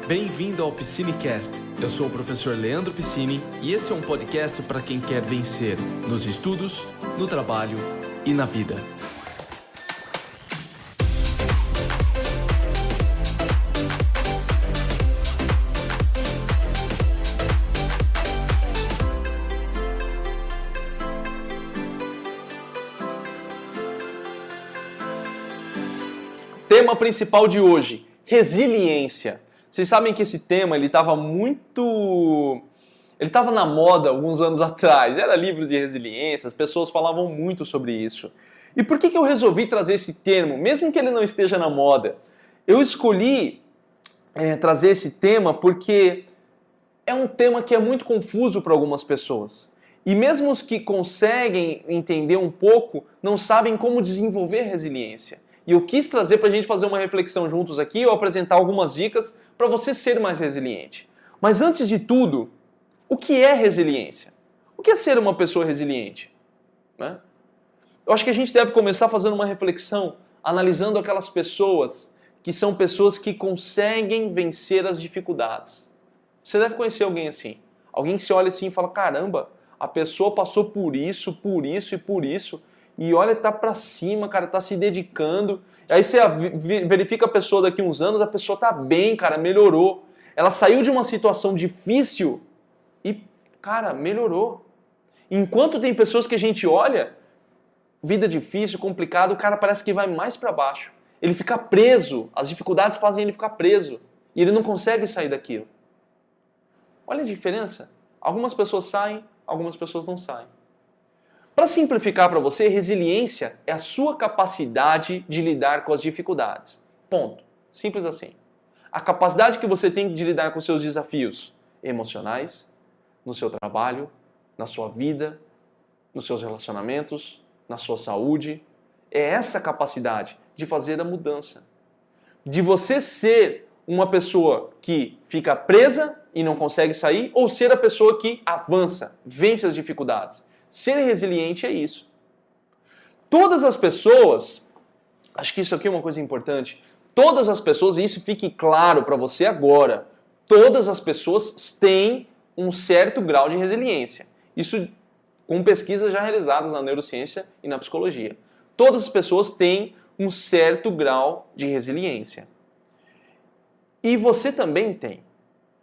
Bem-vindo ao Piscinecast. Eu sou o professor Leandro Piscine e esse é um podcast para quem quer vencer nos estudos, no trabalho e na vida. Tema principal de hoje, resiliência. Vocês sabem que esse tema ele estava na moda alguns anos atrás. Era livros de resiliência, as pessoas falavam muito sobre isso. E por que eu resolvi trazer esse termo, mesmo que ele não esteja na moda? Eu escolhi trazer esse tema porque é um tema que é muito confuso para algumas pessoas. E mesmo os que conseguem entender um pouco, não sabem como desenvolver resiliência. E eu quis trazer para a gente fazer uma reflexão juntos aqui, eu apresentar algumas dicas para você ser mais resiliente. Mas antes de tudo, o que é resiliência? O que é ser uma pessoa resiliente? Né? Eu acho que a gente deve começar fazendo uma reflexão, analisando aquelas pessoas que são pessoas que conseguem vencer as dificuldades. Você deve conhecer alguém assim. Alguém que se olha assim e fala, caramba, a pessoa passou por isso e por isso. E olha, tá pra cima, cara, tá se dedicando. Aí você verifica a pessoa daqui uns anos, a pessoa tá bem, cara, melhorou. Ela saiu de uma situação difícil e, cara, melhorou. Enquanto tem pessoas que a gente olha, vida difícil, complicado, o cara parece que vai mais pra baixo. Ele fica preso, as dificuldades fazem ele ficar preso. E ele não consegue sair daquilo. Olha a diferença. Algumas pessoas saem, algumas pessoas não saem. Para simplificar para você, resiliência é a sua capacidade de lidar com as dificuldades. Ponto. Simples assim. A capacidade que você tem de lidar com seus desafios emocionais, no seu trabalho, na sua vida, nos seus relacionamentos, na sua saúde. É essa capacidade de fazer a mudança. De você ser uma pessoa que fica presa e não consegue sair, ou ser a pessoa que avança, vence as dificuldades. Ser resiliente é isso. Todas as pessoas, acho que isso aqui é uma coisa importante, todas as pessoas, e isso fique claro para você agora, todas as pessoas têm um certo grau de resiliência. Isso com pesquisas já realizadas na neurociência e na psicologia. Todas as pessoas têm um certo grau de resiliência. E você também tem.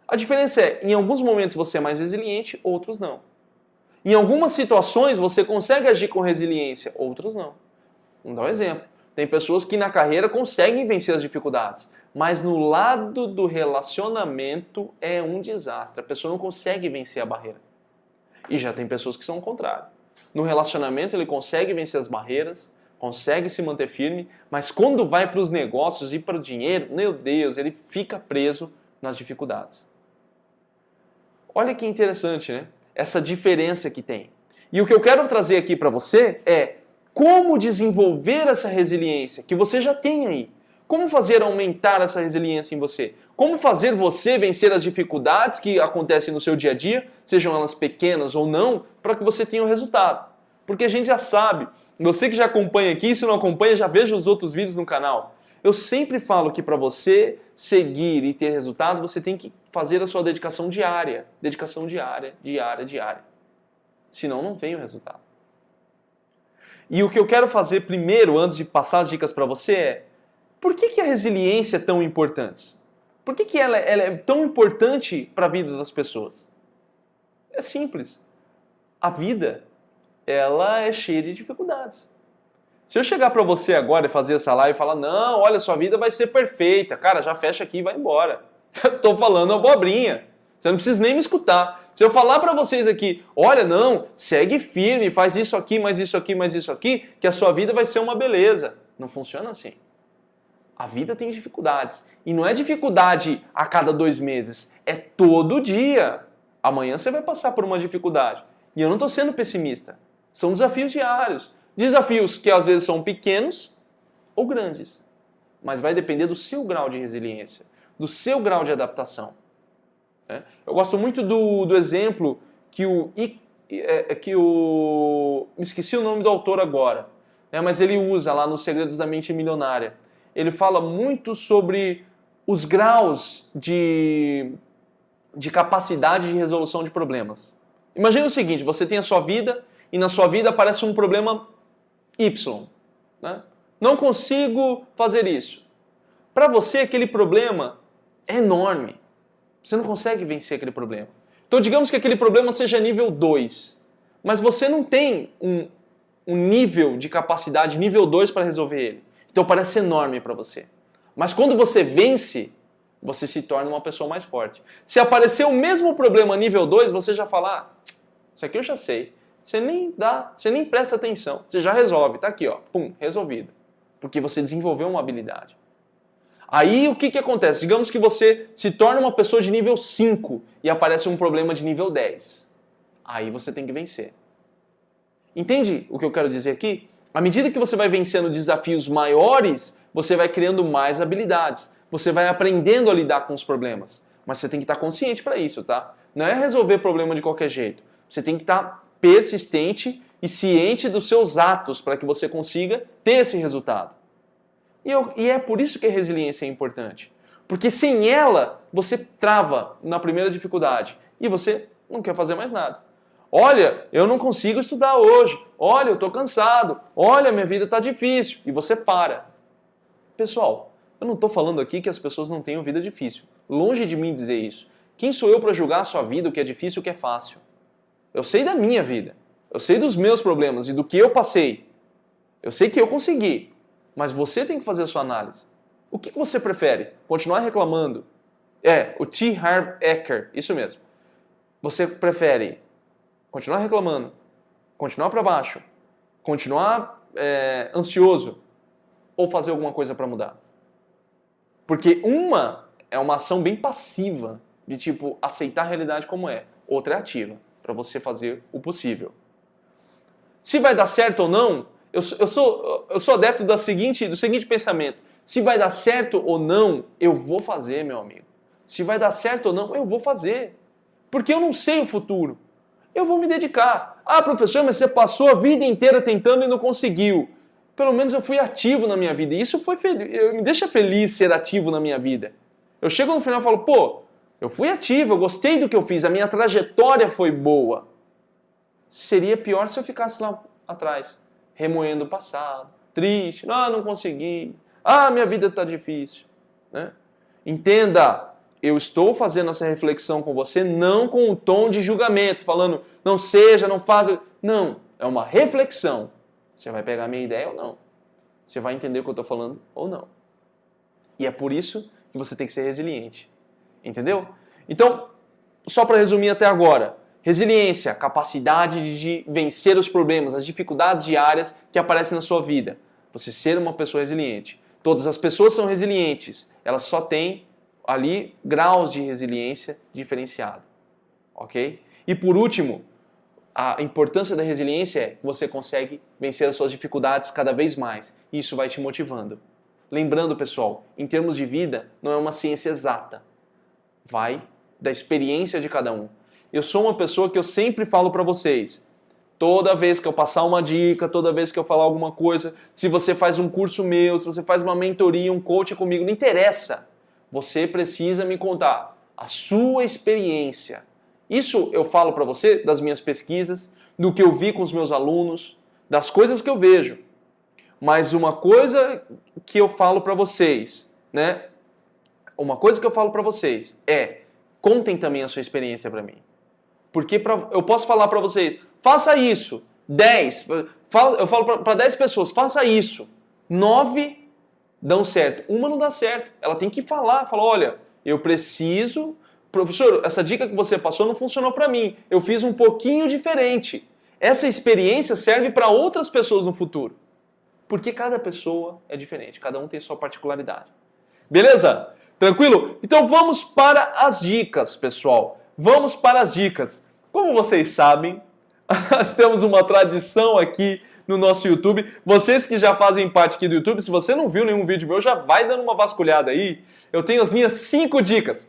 A diferença é, em alguns momentos você é mais resiliente, outros não. Em algumas situações você consegue agir com resiliência, outros não. Vamos dar um exemplo. Tem pessoas que na carreira conseguem vencer as dificuldades, mas no lado do relacionamento é um desastre. A pessoa não consegue vencer a barreira. E já tem pessoas que são o contrário. No relacionamento ele consegue vencer as barreiras, consegue se manter firme, mas quando vai para os negócios e para o dinheiro, meu Deus, ele fica preso nas dificuldades. Olha que interessante, né? Essa diferença que tem. E o que eu quero trazer aqui para você é como desenvolver essa resiliência que você já tem aí. Como fazer aumentar essa resiliência em você? Como fazer você vencer as dificuldades que acontecem no seu dia a dia, sejam elas pequenas ou não, para que você tenha o resultado. Porque a gente já sabe, você que já acompanha aqui, se não acompanha, já veja os outros vídeos no canal. Eu sempre falo que para você seguir e ter resultado, você tem que fazer a sua dedicação diária. Dedicação diária. Senão não vem o resultado. E o que eu quero fazer primeiro, antes de passar as dicas para você, é por que a resiliência é tão importante? Por que ela é tão importante para a vida das pessoas? É simples. A vida, ela é cheia de dificuldades. Se eu chegar para você agora e fazer essa live e falar, não, olha, sua vida vai ser perfeita, cara, já fecha aqui e vai embora. Estou falando abobrinha. Você não precisa nem me escutar. Se eu falar para vocês aqui, olha, não, segue firme, faz isso aqui, mais isso aqui, mais isso aqui, que a sua vida vai ser uma beleza. Não funciona assim. A vida tem dificuldades. E não é dificuldade a cada 2 meses, é todo dia. Amanhã você vai passar por uma dificuldade. E eu não estou sendo pessimista. São desafios diários. Desafios que às vezes são pequenos ou grandes, mas vai depender do seu grau de resiliência, do seu grau de adaptação. Eu gosto muito do exemplo que me esqueci o nome do autor agora, mas ele usa lá nos Segredos da Mente Milionária. Ele fala muito sobre os graus de capacidade de resolução de problemas. Imagina o seguinte, você tem a sua vida e na sua vida aparece um problema Y. Né? Não consigo fazer isso. Para você, aquele problema é enorme. Você não consegue vencer aquele problema. Então, digamos que aquele problema seja nível 2, mas você não tem um nível de capacidade nível 2 para resolver ele. Então, parece enorme para você. Mas quando você vence, você se torna uma pessoa mais forte. Se aparecer o mesmo problema nível 2, você já fala, isso aqui eu já sei. Você nem presta atenção. Você já resolve. Tá aqui, ó. Pum, resolvido. Porque você desenvolveu uma habilidade. Aí o que acontece? Digamos que você se torna uma pessoa de nível 5 e aparece um problema de nível 10. Aí você tem que vencer. Entende o que eu quero dizer aqui? À medida que você vai vencendo desafios maiores, você vai criando mais habilidades. Você vai aprendendo a lidar com os problemas. Mas você tem que estar consciente para isso, tá? Não é resolver problema de qualquer jeito. Você tem que estar persistente e ciente dos seus atos para que você consiga ter esse resultado. E é por isso que a resiliência é importante. Porque sem ela, você trava na primeira dificuldade e você não quer fazer mais nada. Olha, eu não consigo estudar hoje. Olha, eu estou cansado. Olha, minha vida está difícil. E você para. Pessoal, eu não estou falando aqui que as pessoas não tenham vida difícil. Longe de mim dizer isso. Quem sou eu para julgar a sua vida, o que é difícil e o que é fácil? Eu sei da minha vida. Eu sei dos meus problemas e do que eu passei. Eu sei que eu consegui. Mas você tem que fazer a sua análise. O que você prefere? Continuar reclamando? O T. Harv Eker, isso mesmo. Você prefere continuar reclamando, continuar para baixo, continuar ansioso ou fazer alguma coisa para mudar? Porque uma é uma ação bem passiva, de tipo aceitar a realidade como é. Outra é ativa, para você fazer o possível. Se vai dar certo ou não, eu sou adepto do seguinte pensamento. Se vai dar certo ou não, eu vou fazer, meu amigo. Se vai dar certo ou não, eu vou fazer. Porque eu não sei o futuro. Eu vou me dedicar. Ah, professor, mas você passou a vida inteira tentando e não conseguiu. Pelo menos eu fui ativo na minha vida. E isso me deixa feliz ser ativo na minha vida. Eu chego no final e falo, pô, eu fui ativo, eu gostei do que eu fiz, a minha trajetória foi boa. Seria pior se eu ficasse lá atrás, remoendo o passado, triste, não consegui, minha vida está difícil. Né? Entenda, eu estou fazendo essa reflexão com você não com um tom de julgamento, falando, não seja, não faça. Não, é uma reflexão. Você vai pegar a minha ideia ou não? Você vai entender o que eu estou falando ou não? E é por isso que você tem que ser resiliente. Entendeu? Então, só para resumir até agora, resiliência, capacidade de vencer os problemas, as dificuldades diárias que aparecem na sua vida. Você ser uma pessoa resiliente. Todas as pessoas são resilientes, elas só têm ali graus de resiliência diferenciado. Ok? E por último, a importância da resiliência é que você consegue vencer as suas dificuldades cada vez mais. E isso vai te motivando. Lembrando, pessoal, em termos de vida, não é uma ciência exata. Vai da experiência de cada um. Eu sou uma pessoa que eu sempre falo para vocês, toda vez que eu passar uma dica, toda vez que eu falar alguma coisa, se você faz um curso meu, se você faz uma mentoria, um coaching comigo, não interessa. Você precisa me contar a sua experiência. Isso eu falo para você das minhas pesquisas, do que eu vi com os meus alunos, das coisas que eu vejo. Mas uma coisa que eu falo para vocês, né? Uma coisa que eu falo para vocês é, contem também a sua experiência para mim. Porque eu posso falar para vocês, faça isso. 10, eu falo para 10 pessoas, faça isso. 9 dão certo. Uma não dá certo. Ela tem que falar, olha, eu preciso... Professor, essa dica que você passou não funcionou para mim. Eu fiz um pouquinho diferente. Essa experiência serve para outras pessoas no futuro. Porque cada pessoa é diferente. Cada um tem sua particularidade. Beleza? Tranquilo? Então vamos para as dicas, pessoal. Vamos para as dicas. Como vocês sabem, nós temos uma tradição aqui no nosso YouTube. Vocês que já fazem parte aqui do YouTube, se você não viu nenhum vídeo meu, já vai dando uma vasculhada aí. Eu tenho as minhas 5 dicas.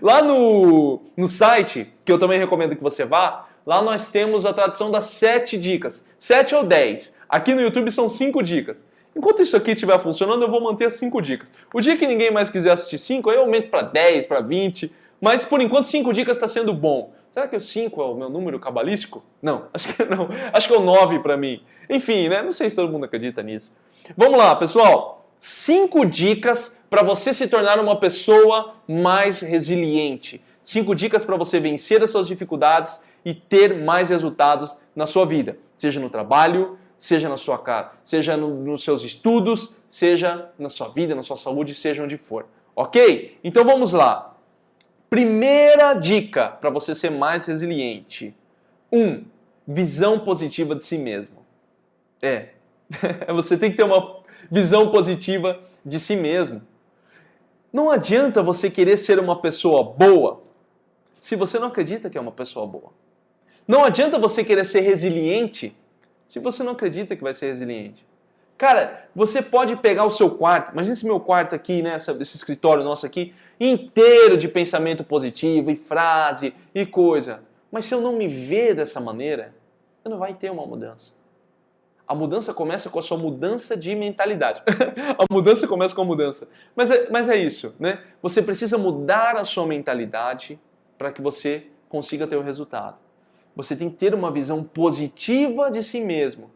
Lá no site, que eu também recomendo que você vá, lá nós temos a tradição das 7 dicas. 7 ou 10. Aqui no YouTube são 5 dicas. Enquanto isso aqui estiver funcionando, eu vou manter as 5 dicas. O dia que ninguém mais quiser assistir 5, aí eu aumento para 10, para 20. Mas por enquanto 5 dicas está sendo bom. Será que o 5 é o meu número cabalístico? Não, acho que não. Acho que é o 9 para mim. Enfim, né? Não sei se todo mundo acredita nisso. Vamos lá, pessoal. 5 dicas para você se tornar uma pessoa mais resiliente. 5 dicas para você vencer as suas dificuldades e ter mais resultados na sua vida. Seja no trabalho, seja na sua casa, seja nos seus estudos, seja na sua vida, na sua saúde, seja onde for. Ok? Então vamos lá. Primeira dica para você ser mais resiliente. 1. Visão positiva de si mesmo. Você tem que ter uma visão positiva de si mesmo. Não adianta você querer ser uma pessoa boa se você não acredita que é uma pessoa boa. Não adianta você querer ser resiliente se você não acredita que vai ser resiliente. Cara, você pode pegar o seu quarto, imagina esse meu quarto aqui, né, esse escritório nosso aqui, inteiro de pensamento positivo e frase e coisa. Mas se eu não me ver dessa maneira, eu não vai ter uma mudança. A mudança começa com a sua mudança de mentalidade. A mudança começa com a mudança. Mas é isso, né? Você precisa mudar a sua mentalidade para que você consiga ter o resultado. Você tem que ter uma visão positiva de si mesmo.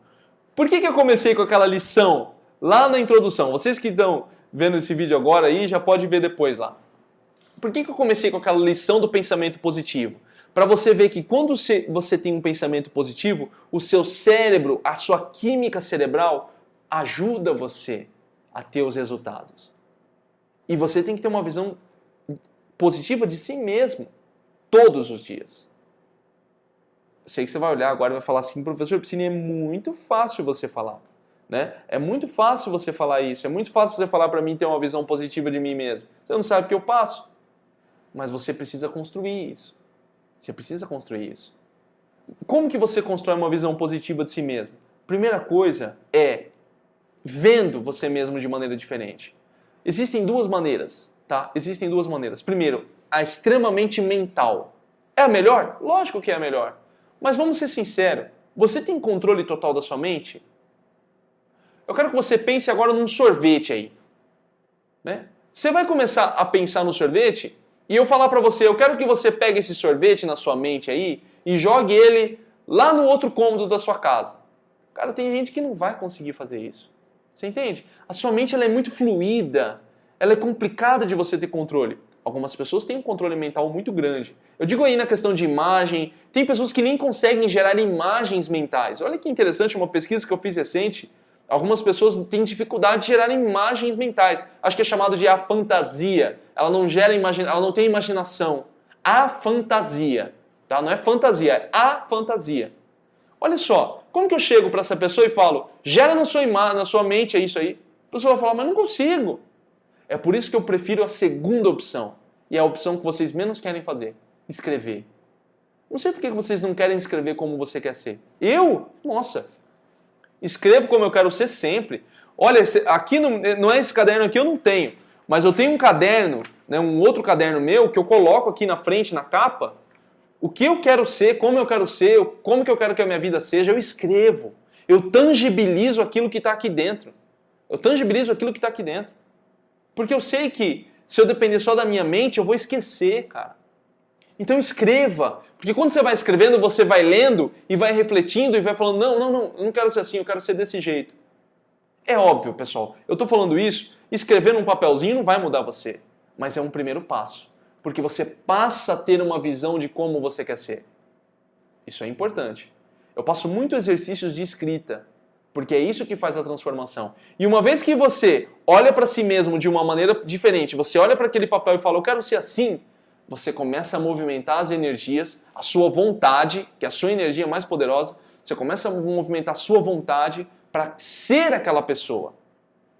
Por que eu comecei com aquela lição lá na introdução? Vocês que estão vendo esse vídeo agora aí, já pode ver depois lá. Por que eu comecei com aquela lição do pensamento positivo? Para você ver que quando você tem um pensamento positivo, o seu cérebro, a sua química cerebral, ajuda você a ter os resultados. E você tem que ter uma visão positiva de si mesmo, todos os dias. Eu sei que você vai olhar agora e vai falar assim, professor Piscine, é muito fácil você falar. Né? É muito fácil você falar isso, é muito fácil você falar para mim ter uma visão positiva de mim mesmo. Você não sabe o que eu passo. Mas você precisa construir isso. Você precisa construir isso. Como que você constrói uma visão positiva de si mesmo? Primeira coisa é vendo você mesmo de maneira diferente. Existem 2 maneiras, tá? Existem 2 maneiras. Primeiro, a extremamente mental. É a melhor? Lógico que é a melhor. Mas vamos ser sinceros. Você tem controle total da sua mente? Eu quero que você pense agora num sorvete aí. Né? Você vai começar a pensar no sorvete e eu falar para você, eu quero que você pegue esse sorvete na sua mente aí e jogue ele lá no outro cômodo da sua casa. Cara, tem gente que não vai conseguir fazer isso. Você entende? A sua mente ela é muito fluida, ela é complicada de você ter controle. Algumas pessoas têm um controle mental muito grande. Eu digo aí na questão de imagem, tem pessoas que nem conseguem gerar imagens mentais. Olha que interessante, uma pesquisa que eu fiz recente, algumas pessoas têm dificuldade de gerar imagens mentais. Acho que é chamado de afantasia. Ela não gera ela não tem imaginação. Afantasia, tá? Não é fantasia, é afantasia. Olha só, como que eu chego para essa pessoa e falo, gera na sua mente é isso aí? A pessoa vai falar, mas não consigo. É por isso que eu prefiro a segunda opção. E é a opção que vocês menos querem fazer, escrever. Não sei por que vocês não querem escrever como você quer ser. Eu? Nossa, escrevo como eu quero ser sempre. Olha, aqui não é esse caderno aqui, eu não tenho. Mas eu tenho um caderno, né, um outro caderno meu, que eu coloco aqui na frente, na capa. O que eu quero ser, como eu quero ser, como que eu quero que a minha vida seja, eu escrevo. Eu tangibilizo aquilo que está aqui dentro. Eu tangibilizo aquilo que está aqui dentro. Porque eu sei que se eu depender só da minha mente, eu vou esquecer, cara. Então escreva. Porque quando você vai escrevendo, você vai lendo e vai refletindo e vai falando, não, eu não quero ser assim, eu quero ser desse jeito. É óbvio, pessoal. Eu estou falando isso, escrever num papelzinho não vai mudar você. Mas é um primeiro passo. Porque você passa a ter uma visão de como você quer ser. Isso é importante. Eu passo muito exercícios de escrita. Porque é isso que faz a transformação. E uma vez que você olha para si mesmo de uma maneira diferente, você olha para aquele papel e fala, eu quero ser assim, você começa a movimentar as energias, a sua vontade, que é a sua energia mais poderosa, você começa a movimentar a sua vontade para ser aquela pessoa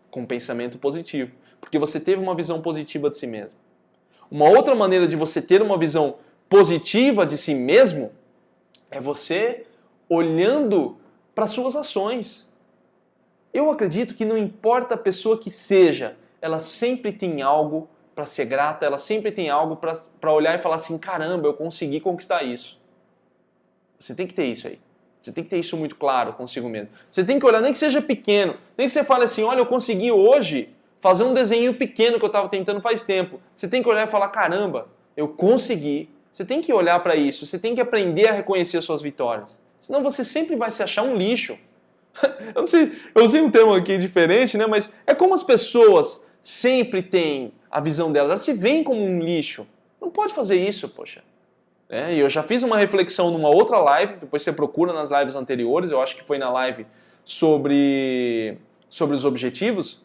com pensamento positivo. Porque você teve uma visão positiva de si mesmo. Uma outra maneira de você ter uma visão positiva de si mesmo é você olhando para suas ações. Eu acredito que não importa a pessoa que seja, ela sempre tem algo para ser grata, ela sempre tem algo para olhar e falar assim, caramba, eu consegui conquistar isso. Você tem que ter isso aí. Você tem que ter isso muito claro consigo mesmo. Você tem que olhar, nem que seja pequeno, nem que você fale assim, olha, eu consegui hoje fazer um desenho pequeno que eu estava tentando faz tempo. Você tem que olhar e falar, caramba, eu consegui. Você tem que olhar para isso, você tem que aprender a reconhecer as suas vitórias. Senão você sempre vai se achar um lixo. Eu não sei, eu usei um termo aqui diferente, né? Mas é como as pessoas sempre têm a visão delas, elas se veem como um lixo. Não pode fazer isso, poxa. E eu já fiz uma reflexão numa outra live, depois você procura nas lives anteriores, eu acho que foi na live sobre os objetivos.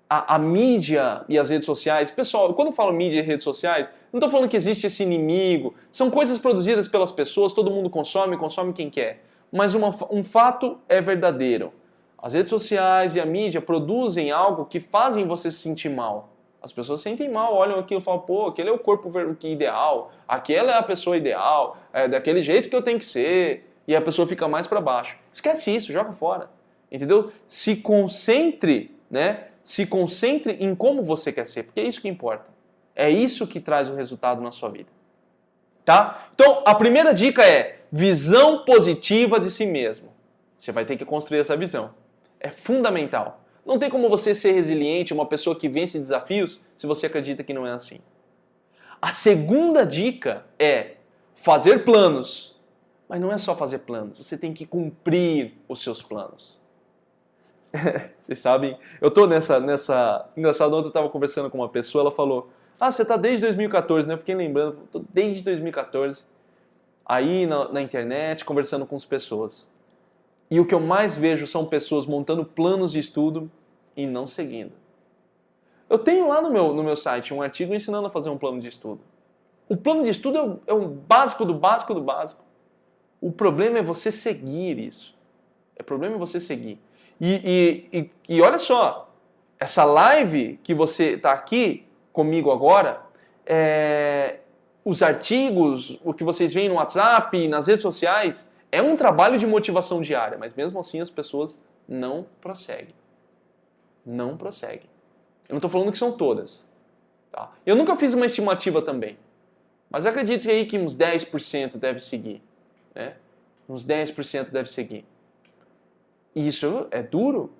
A mídia e as redes sociais, pessoal, quando eu falo mídia e redes sociais, não estou falando que existe esse inimigo, são coisas produzidas pelas pessoas, todo mundo consome quem quer. Mas um fato é verdadeiro. As redes sociais e a mídia produzem algo que fazem você se sentir mal. As pessoas se sentem mal, olham aquilo e falam, pô, aquele é o corpo ideal, aquela é a pessoa ideal, é daquele jeito que eu tenho que ser, e a pessoa fica mais para baixo. Esquece isso, joga fora, entendeu? Se concentre, né? Se concentre em como você quer ser, porque é isso que importa. É isso que traz o resultado na sua vida. Tá? Então, a primeira dica é visão positiva de si mesmo. Você vai ter que construir essa visão. É fundamental. Não tem como você ser resiliente, uma pessoa que vence desafios, se você acredita que não é assim. A segunda dica é fazer planos. Mas não é só fazer planos, você tem que cumprir os seus planos. Vocês sabem, eu tô engraçado, ontem eu estava conversando com uma pessoa, ela falou, você tá desde 2014, né? Eu fiquei lembrando, tô desde 2014, aí na internet, conversando com as pessoas. E o que eu mais vejo são pessoas montando planos de estudo e não seguindo. Eu tenho lá no meu site um artigo ensinando a fazer um plano de estudo. O plano de estudo é o básico do básico do básico. O problema é você seguir isso. O problema é você seguir. E olha só, essa live que você está aqui comigo agora, os artigos, o que vocês veem no WhatsApp, nas redes sociais, é um trabalho de motivação diária, mas mesmo assim as pessoas não prosseguem. Não prosseguem. Eu não estou falando que são todas. Tá? Eu nunca fiz uma estimativa também, mas acredito aí que uns 10% deve seguir. Né? Uns 10% deve seguir. E isso é duro,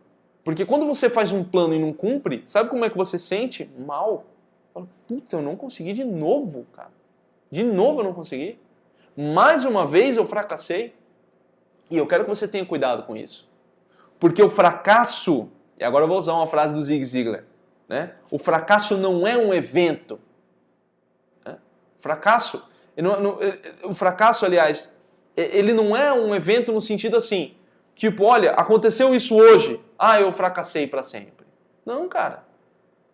porque quando você faz um plano e não cumpre, sabe como é que você sente? Mal. Fala, puta, eu não consegui de novo, cara. De novo eu não consegui. Mais uma vez eu fracassei. E eu quero que você tenha cuidado com isso. Porque o fracasso, e agora eu vou usar uma frase do Zig Ziglar, né? O fracasso não é um evento. Né? O fracasso, aliás, ele não é um evento no sentido assim, tipo, olha, aconteceu isso hoje, eu fracassei para sempre. Não, cara.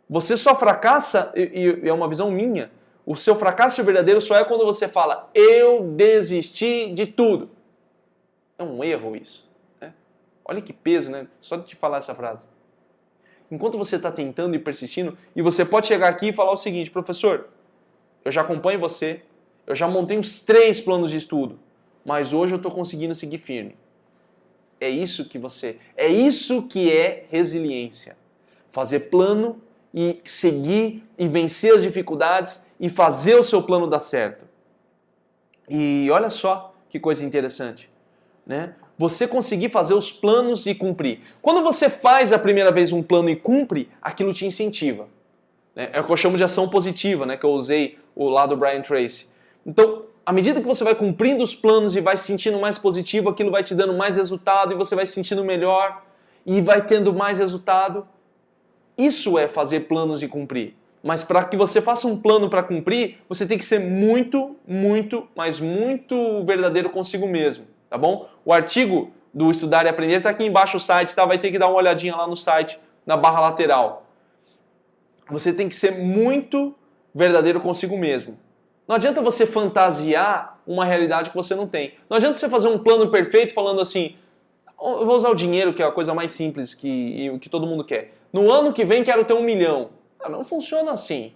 Você só fracassa, e é uma visão minha, o seu fracasso verdadeiro só é quando você fala, eu desisti de tudo. É um erro isso. Né? Olha que peso, né? Só de te falar essa frase. Enquanto você está tentando e persistindo, e você pode chegar aqui e falar o seguinte, professor, eu já acompanho você, eu já montei uns 3 planos de estudo, mas hoje eu estou conseguindo seguir firme. É isso que é resiliência. Fazer plano e seguir e vencer as dificuldades e fazer o seu plano dar certo. E olha só que coisa interessante. Né? Você conseguir fazer os planos e cumprir. Quando você faz a primeira vez um plano e cumpre, aquilo te incentiva. Né? É o que eu chamo de ação positiva, né? Que eu usei lá do Brian Tracy. Então, à medida que você vai cumprindo os planos e vai se sentindo mais positivo, aquilo vai te dando mais resultado e você vai se sentindo melhor e vai tendo mais resultado. Isso é fazer planos e cumprir. Mas para que você faça um plano para cumprir, você tem que ser muito, muito, mas muito verdadeiro consigo mesmo. Tá bom? O artigo do Estudar e Aprender está aqui embaixo do site, tá? Vai ter que dar uma olhadinha lá no site, na barra lateral. Você tem que ser muito verdadeiro consigo mesmo. Não adianta você fantasiar uma realidade que você não tem. Não adianta você fazer um plano perfeito falando assim, eu vou usar o dinheiro, que é a coisa mais simples que todo mundo quer. No ano que vem quero ter 1 milhão. Não funciona assim.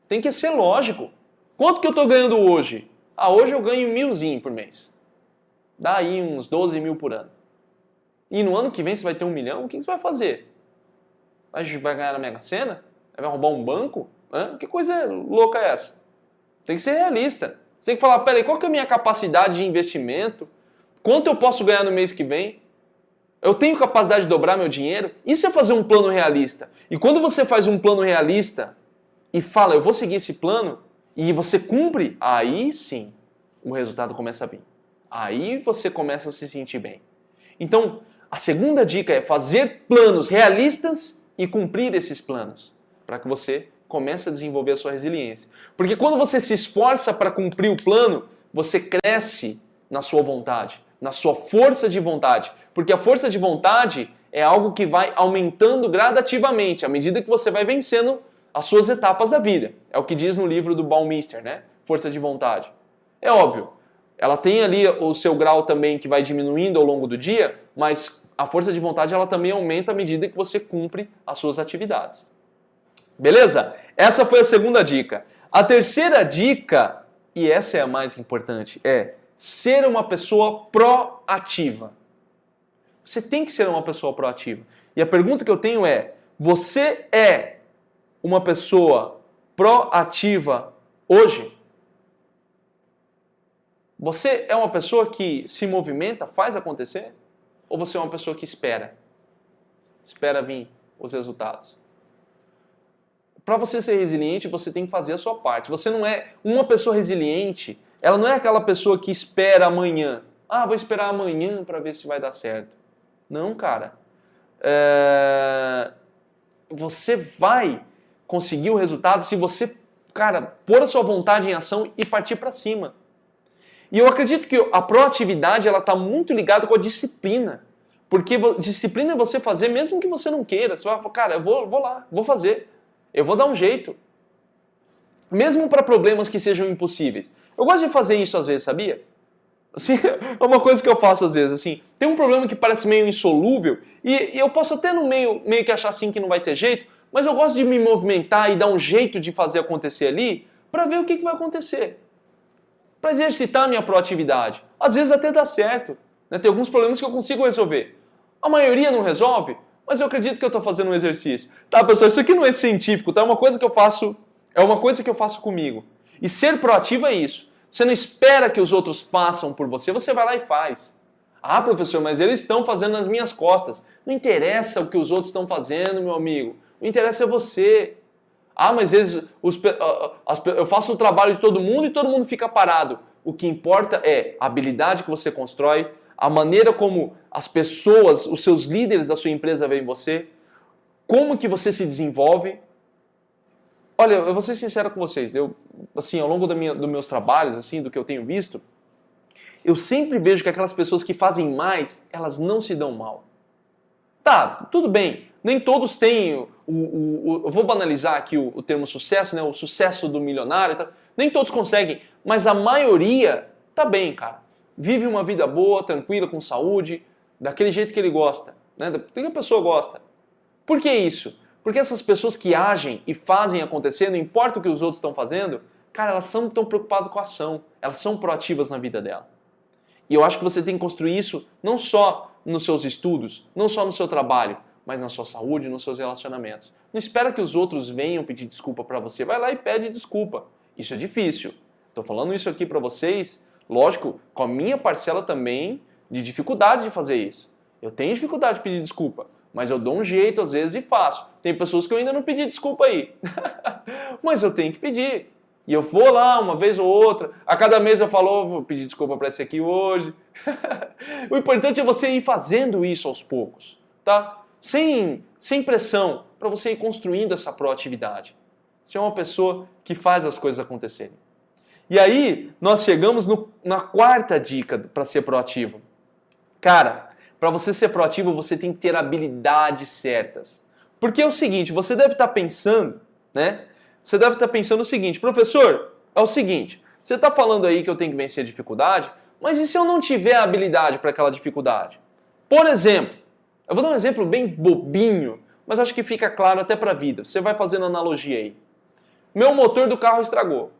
Tem que ser lógico. Quanto que eu estou ganhando hoje? Hoje eu ganho 1.000 por mês. Dá aí uns 12 mil por ano. E no ano que vem você vai ter 1 milhão? O que você vai fazer? Vai ganhar na Mega Sena? Vai roubar um banco? Que coisa louca é essa? Tem que ser realista. Você tem que falar, peraí, qual que é a minha capacidade de investimento? Quanto eu posso ganhar no mês que vem? Eu tenho capacidade de dobrar meu dinheiro? Isso é fazer um plano realista. E quando você faz um plano realista e fala, eu vou seguir esse plano, e você cumpre, aí sim o resultado começa a vir. Aí você começa a se sentir bem. Então, a segunda dica é fazer planos realistas e cumprir esses planos, para que você comece a desenvolver a sua resiliência. Porque quando você se esforça para cumprir o plano, você cresce na sua vontade, na sua força de vontade. Porque a força de vontade é algo que vai aumentando gradativamente, à medida que você vai vencendo as suas etapas da vida. É o que diz no livro do Baumeister, né? Força de vontade. É óbvio, ela tem ali o seu grau também que vai diminuindo ao longo do dia, mas a força de vontade ela também aumenta à medida que você cumpre as suas atividades. Beleza? Essa foi a segunda dica. A terceira dica, e essa é a mais importante, é ser uma pessoa proativa. Você tem que ser uma pessoa proativa. E a pergunta que eu tenho é, você é uma pessoa proativa hoje? Você é uma pessoa que se movimenta, faz acontecer? Ou você é uma pessoa que espera? Espera vir os resultados. Para você ser resiliente, você tem que fazer a sua parte. Você não é uma pessoa resiliente, ela não é aquela pessoa que espera amanhã. Ah, vou esperar amanhã para ver se vai dar certo. Não, cara. Você vai conseguir o resultado se você, cara, pôr a sua vontade em ação e partir para cima. E eu acredito que a proatividade ela está muito ligada com a disciplina. Porque disciplina é você fazer mesmo que você não queira. Você vai falar, cara, eu vou lá, vou fazer. Eu vou dar um jeito. Mesmo para problemas que sejam impossíveis. Eu gosto de fazer isso às vezes, sabia? Assim, é uma coisa que eu faço às vezes. Assim, tem um problema que parece meio insolúvel e eu posso até no meio que achar assim que não vai ter jeito, mas eu gosto de me movimentar e dar um jeito de fazer acontecer ali para ver o que vai acontecer. Para exercitar a minha proatividade. Às vezes até dá certo. Né? Tem alguns problemas que eu consigo resolver. A maioria não resolve, mas eu acredito que eu estou fazendo um exercício. Tá, pessoal, isso aqui não é científico, tá? É uma coisa que eu faço comigo. E ser proativo é isso. Você não espera que os outros façam por você, você vai lá e faz. Ah, professor, mas eles estão fazendo nas minhas costas. Não interessa o que os outros estão fazendo, meu amigo. O que interessa é você. Ah, mas eu faço o trabalho de todo mundo e todo mundo fica parado. O que importa é a habilidade que você constrói, a maneira como as pessoas, os seus líderes da sua empresa veem você, como que você se desenvolve. Olha, eu vou ser sincero com vocês, assim, ao longo dos meus trabalhos, assim, do que eu tenho visto, eu sempre vejo que aquelas pessoas que fazem mais, elas não se dão mal. Tá, tudo bem, nem todos têm, eu vou banalizar aqui o termo sucesso, né, o sucesso do milionário, tá? Nem todos conseguem, mas a maioria tá bem, cara. Vive uma vida boa, tranquila, com saúde, daquele jeito que ele gosta, né, do que a pessoa gosta. Por que isso? Porque essas pessoas que agem e fazem acontecer, não importa o que os outros estão fazendo, cara, elas são tão preocupadas com a ação. Elas são proativas na vida dela. E eu acho que você tem que construir isso não só nos seus estudos, não só no seu trabalho, mas na sua saúde, nos seus relacionamentos. Não espera que os outros venham pedir desculpa para você. Vai lá e pede desculpa. Isso é difícil. Estou falando isso aqui para vocês, lógico, com a minha parcela também de dificuldade de fazer isso. Eu tenho dificuldade de pedir desculpa. Mas eu dou um jeito às vezes e faço. Tem pessoas que eu ainda não pedi desculpa aí. Mas eu tenho que pedir. E eu vou lá uma vez ou outra. A cada mês eu falo, vou pedir desculpa para esse aqui hoje. O importante é você ir fazendo isso aos poucos. Tá? Sem pressão. Para você ir construindo essa proatividade. Você é uma pessoa que faz as coisas acontecerem. E aí nós chegamos na quarta dica para ser proativo. Cara, para você ser proativo, você tem que ter habilidades certas. Porque é o seguinte, você deve estar pensando, né? Você deve estar pensando o seguinte, professor, é o seguinte, você está falando aí que eu tenho que vencer a dificuldade, mas e se eu não tiver habilidade para aquela dificuldade? Por exemplo, eu vou dar um exemplo bem bobinho, mas acho que fica claro até para a vida. Você vai fazendo analogia aí. Meu motor do carro estragou.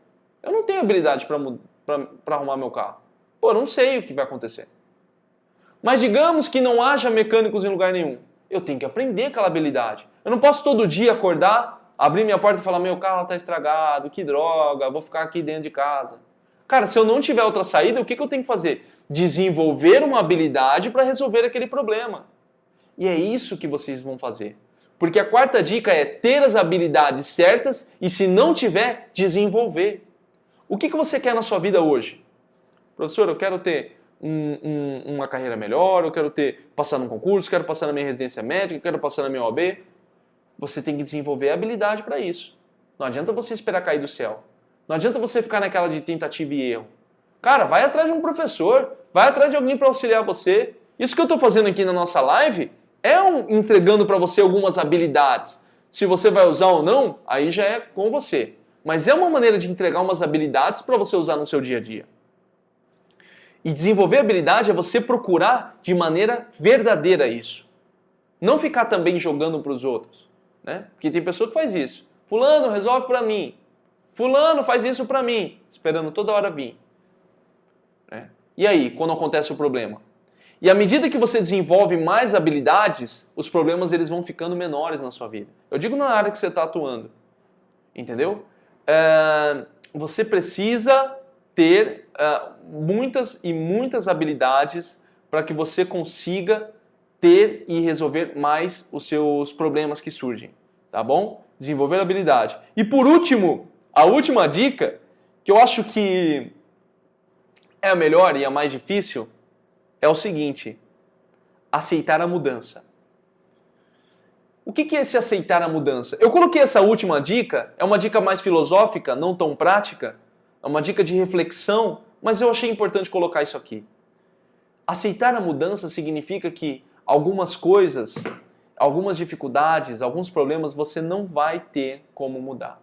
Eu não tenho habilidade para arrumar meu carro. Pô, eu não sei o que vai acontecer. Mas digamos que não haja mecânicos em lugar nenhum. Eu tenho que aprender aquela habilidade. Eu não posso todo dia acordar, abrir minha porta e falar, meu carro está estragado, que droga, vou ficar aqui dentro de casa. Cara, se eu não tiver outra saída, o que eu tenho que fazer? Desenvolver uma habilidade para resolver aquele problema. E é isso que vocês vão fazer. Porque a quarta dica é ter as habilidades certas e, se não tiver, desenvolver. O que você quer na sua vida hoje? Professor, eu quero ter uma carreira melhor, eu quero passar num concurso, quero passar na minha residência médica, quero passar na minha OAB. Você tem que desenvolver habilidade para isso. Não adianta você esperar cair do céu. Não adianta você ficar naquela de tentativa e erro. Cara, vai atrás de um professor, vai atrás de alguém para auxiliar você. Isso que eu estou fazendo aqui na nossa live entregando para você algumas habilidades. Se você vai usar ou não, aí já é com você. Mas é uma maneira de entregar umas habilidades para você usar no seu dia a dia. E desenvolver habilidade é você procurar de maneira verdadeira isso. Não ficar também jogando para os outros. Né? Porque tem pessoa que faz isso. Fulano, resolve para mim. Fulano, faz isso para mim. Esperando toda hora vir. Né? E aí, quando acontece o problema? E à medida que você desenvolve mais habilidades, os problemas eles vão ficando menores na sua vida. Eu digo na área que você está atuando. Entendeu? Você precisa ter muitas e muitas habilidades para que você consiga ter e resolver mais os seus problemas que surgem. Tá bom? Desenvolver habilidade. E por último, a última dica, que eu acho que é a melhor e a mais difícil, é o seguinte: aceitar a mudança. O que é esse aceitar a mudança? Eu coloquei essa última dica, é uma dica mais filosófica, não tão prática, é uma dica de reflexão, mas eu achei importante colocar isso aqui. Aceitar a mudança significa que algumas coisas, algumas dificuldades, alguns problemas você não vai ter como mudar.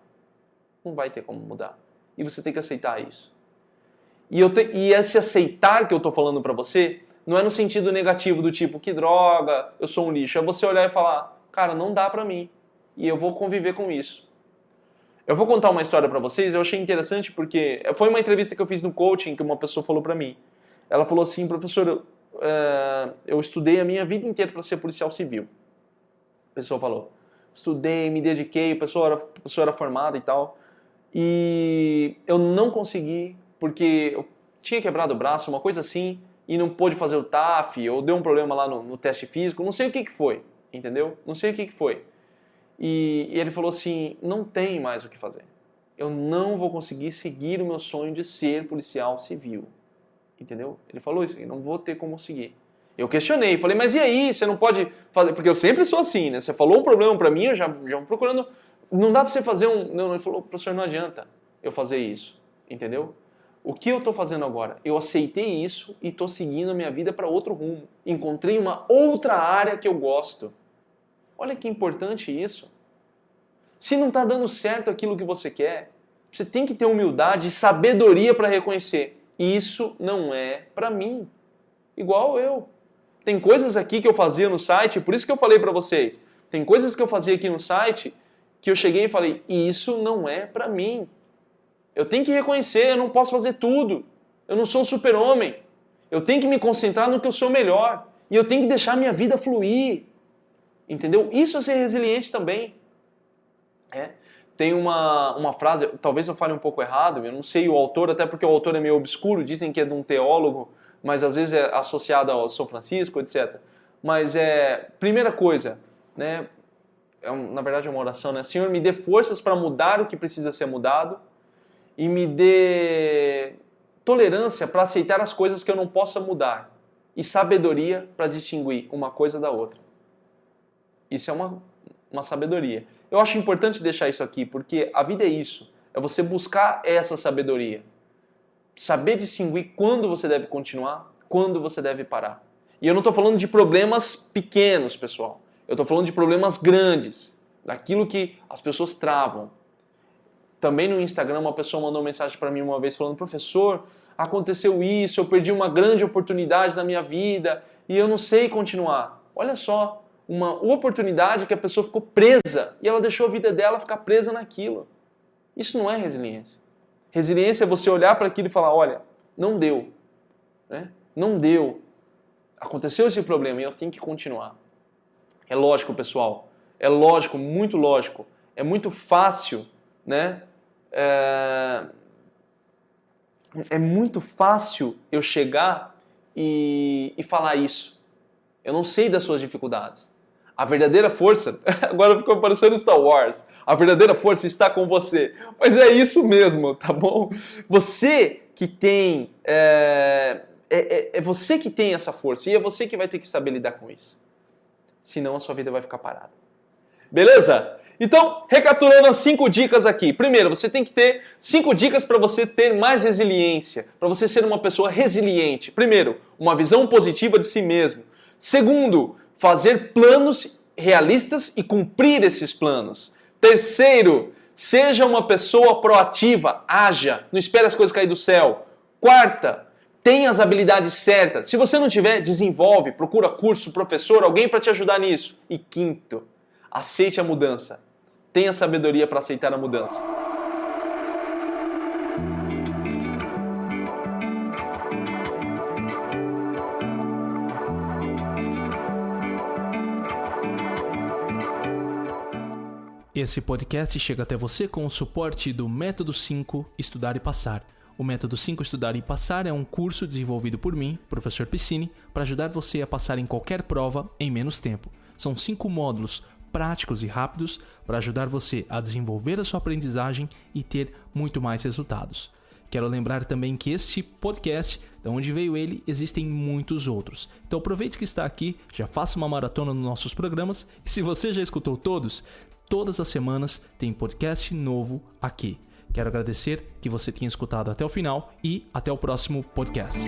Não vai ter como mudar. E você tem que aceitar isso. E esse aceitar que eu estou falando para você não é no sentido negativo do tipo, que droga, eu sou um lixo. É você olhar e falar, cara, não dá para mim. E eu vou conviver com isso. Eu vou contar uma história para vocês, eu achei interessante porque foi uma entrevista que eu fiz no coaching que uma pessoa falou para mim. Ela falou assim, professor, eu estudei a minha vida inteira para ser policial civil. A pessoa falou, estudei, me dediquei, a pessoa era formada e tal. E eu não consegui, porque eu tinha quebrado o braço, uma coisa assim, e não pôde fazer o TAF, ou deu um problema lá no teste físico, não sei o que foi, entendeu? Não sei o que foi. E ele falou assim, não tem mais o que fazer. Eu não vou conseguir seguir o meu sonho de ser policial civil. Entendeu? Ele falou isso, eu não vou ter como seguir. Eu questionei, falei, mas e aí, você não pode fazer... Porque eu sempre sou assim, né? Você falou um problema pra mim, eu já procurando... Não dá pra você fazer um... Não, ele falou, professor, não adianta eu fazer isso. Entendeu? O que eu tô fazendo agora? Eu aceitei isso e tô seguindo a minha vida para outro rumo. Encontrei uma outra área que eu gosto. Olha que importante isso. Se não está dando certo aquilo que você quer, você tem que ter humildade e sabedoria para reconhecer. Isso não é para mim. Igual eu. Tem coisas aqui que eu fazia no site, por isso que eu falei para vocês. Tem coisas que eu fazia aqui no site que eu cheguei e falei, isso não é para mim. Eu tenho que reconhecer, eu não posso fazer tudo. Eu não sou um super-homem. Eu tenho que me concentrar no que eu sou melhor. E eu tenho que deixar a minha vida fluir. Entendeu? Isso é ser resiliente também. Tem uma frase, talvez eu fale um pouco errado, eu não sei o autor, até porque o autor é meio obscuro, dizem que é de um teólogo, mas às vezes é associado ao São Francisco, etc. Mas primeira coisa, né, na verdade é uma oração, né? Senhor, me dê forças para mudar o que precisa ser mudado e me dê tolerância para aceitar as coisas que eu não possa mudar e sabedoria para distinguir uma coisa da outra. Isso é uma sabedoria. Eu acho importante deixar isso aqui, porque a vida é isso. É você buscar essa sabedoria. Saber distinguir quando você deve continuar, quando você deve parar. E eu não estou falando de problemas pequenos, pessoal. Eu estou falando de problemas grandes. Daquilo que as pessoas travam. Também no Instagram, uma pessoa mandou uma mensagem para mim uma vez falando, professor, aconteceu isso, eu perdi uma grande oportunidade na minha vida e eu não sei continuar. Olha só. Uma oportunidade que a pessoa ficou presa e ela deixou a vida dela ficar presa naquilo. Isso não é resiliência. Resiliência é você olhar para aquilo e falar, olha, não deu. Né? Não deu. Aconteceu esse problema e eu tenho que continuar. É lógico, pessoal. É lógico, muito lógico. É muito fácil, né? é muito fácil eu chegar e falar isso. Eu não sei das suas dificuldades. A verdadeira força, agora ficou parecendo Star Wars, a verdadeira força está com você. Mas é isso mesmo, tá bom? Você que tem, é você que tem essa força e é você que vai ter que saber lidar com isso. Senão a sua vida vai ficar parada. Beleza? Então, recapitulando as 5 dicas aqui. Primeiro, você tem que ter 5 dicas para você ter mais resiliência, para você ser uma pessoa resiliente. Primeiro, uma visão positiva de si mesmo. Segundo, fazer planos realistas e cumprir esses planos. Terceiro, seja uma pessoa proativa, haja, não espere as coisas cair do céu. Quarta, tenha as habilidades certas. Se você não tiver, desenvolve, procura curso, professor, alguém para te ajudar nisso. E quinto, aceite a mudança. Tenha sabedoria para aceitar a mudança. Esse podcast chega até você com o suporte do Método 5 Estudar e Passar. O Método 5 Estudar e Passar é um curso desenvolvido por mim, professor Piscini, para ajudar você a passar em qualquer prova em menos tempo. São 5 módulos práticos e rápidos para ajudar você a desenvolver a sua aprendizagem e ter muito mais resultados. Quero lembrar também que este podcast, de onde veio ele, existem muitos outros. Então aproveite que está aqui, já faça uma maratona nos nossos programas e se você já escutou todos, todas as semanas tem podcast novo aqui. Quero agradecer que você tenha escutado até o final e até o próximo podcast.